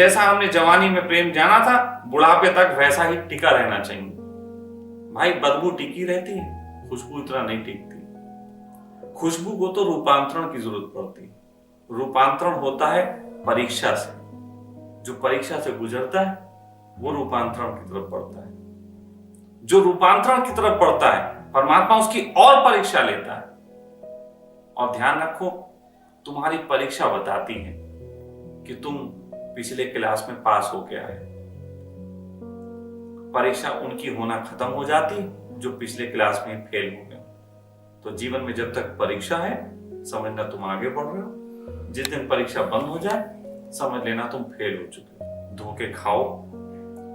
जैसा हमने जवानी में प्रेम जाना था बुढ़ापे तक वैसा ही टिका रहना चाहिए। भाई बदबू टिकी रहती है, खुशबू इतना नहीं टिकती। खुशबू को तो रूपांतरण की जरूरत पड़ती है। रूपांतरण होता है परीक्षा से। जो परीक्षा से गुजरता है वो रूपांतरण की तरफ बढ़ता है। जो रूपांतरण की तरफ बढ़ता है परमात्मा उसकी और परीक्षा लेता है। और ध्यान रखो, तुम्हारी परीक्षा बताती है कि तुम पिछले क्लास में पास हो गया है। परीक्षा उनकी होना खत्म हो जाती जो पिछले क्लास में फेल हो गए। तो जीवन में जब तक परीक्षा है समझना तुम आगे बढ़ रहे हो। जिस दिन परीक्षा बंद हो जाए समझ लेना तुम फेल हो चुके हो। धोखे खाओ,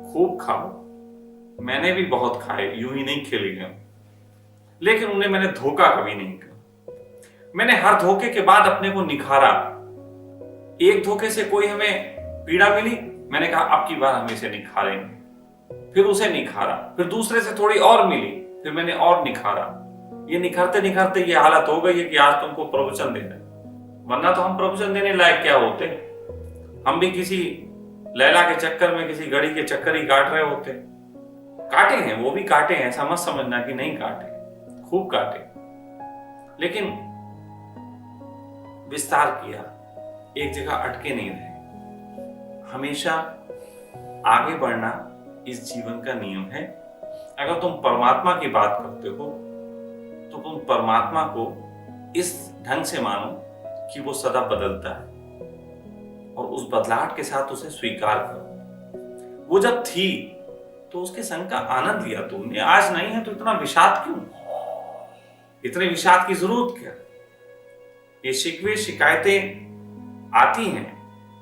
खूब खाओ। मैंने भी बहुत खाए, यूं ही नहीं खेले गए, लेकिन उन्हें मैंने धोखा कभी नहीं किया। मैंने हर धोखे के बाद अपने को निखारा। एक धोखे से कोई हमें पीड़ा मिली, मैंने कहा अब की बार हम इसे निखारेंगे। फिर उसे निखारा, फिर दूसरे से थोड़ी और मिली, फिर मैंने और निखारा। ये निखारते निखारते ये हालत हो गई है कि आज तुमको प्रवचन दे रहे। वरना तो हम प्रवचन देने लायक क्या होते, हम भी किसी लैला के चक्कर में, किसी घड़ी के चक्कर ही काट रहे होते। काटे हैं, वो भी काटे हैं, ऐसा मत समझना कि नहीं काटे, खूब काटे, लेकिन विस्तार किया, एक जगह अटके नहीं रहे। हमेशा आगे बढ़ना इस जीवन का नियम है। अगर तुम परमात्मा की बात करते हो तो तुम परमात्मा को इस ढंग से मानो कि वो सदा बदलता है और उस बदलाव के साथ उसे स्वीकार करो। वो जब थी तो उसके संग का आनंद लिया तुमने, आज नहीं है तो इतना विषाद क्यों? इतने विषाद की जरूरत क्या? ये शिकवे शिकायतें आती हैं,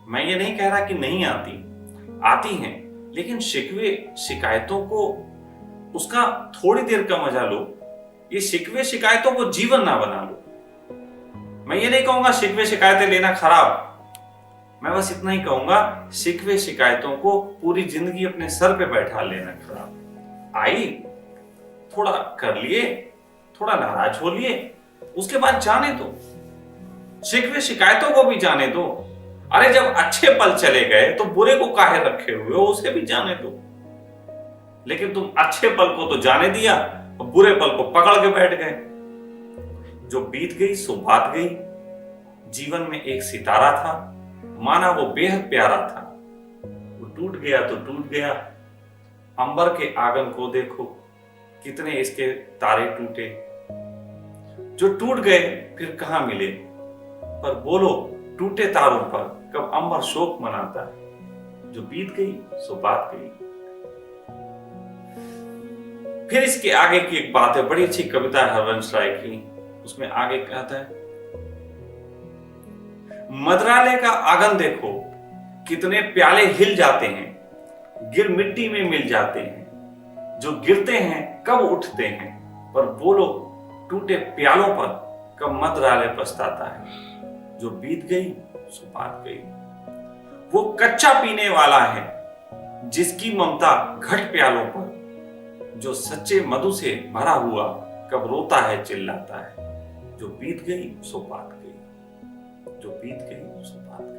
मैं ये नहीं कह रहा कि नहीं आती, आती हैं, लेकिन शिकवे शिकायतों को उसका थोड़ी देर का मजा लो। ये शिकवे शिकायतों को जीवन ना बना लो। मैं ये नहीं कहूंगा शिकवे शिकायतें लेना खराब, मैं बस इतना ही कहूंगा शिकवे शिकायतों को पूरी जिंदगी अपने सर पे बैठा लेना खराब। आई, थोड़ा कर लिए, थोड़ा नाराज हो लिए, उसके बाद जाने दो। शिकवे शिकायतों को भी जाने दो। अरे जब अच्छे पल चले गए तो बुरे को काहे रखे हुए हो, उसे भी जाने दो। लेकिन तुम अच्छे पल को तो जाने दिया और बुरे पल को पकड़ के बैठ गए। जो बीत गई सो बात गई। जीवन में एक सितारा था, माना वो बेहद प्यारा था, वो टूट गया तो टूट गया। अंबर के आंगन को देखो, कितने इसके तारे टूटे। जो टूट गए फिर कहां मिले, पर बोलो टूटे तारों पर कब अंबर शोक मनाता है। जो बीत गई सो बात गई। फिर इसके आगे की एक बात है, बड़ी अच्छी कविता है हरवंश राय की। उसमें आगे कहता है, मदरालय का आंगन देखो, कितने प्याले हिल जाते हैं, गिर मिट्टी में मिल जाते हैं। जो गिरते हैं कब उठते हैं, पर बोलो टूटे प्यालों पर कब मदरालय पछताता है। जो बीत गई सो बात गई। वो कच्चा पीने वाला है जिसकी ममता घट प्यालों पर। जो सच्चे मधु से भरा हुआ कब रोता है चिल्लाता है। जो बीत गई सो बात गई, जो बीत गई सो बात गई।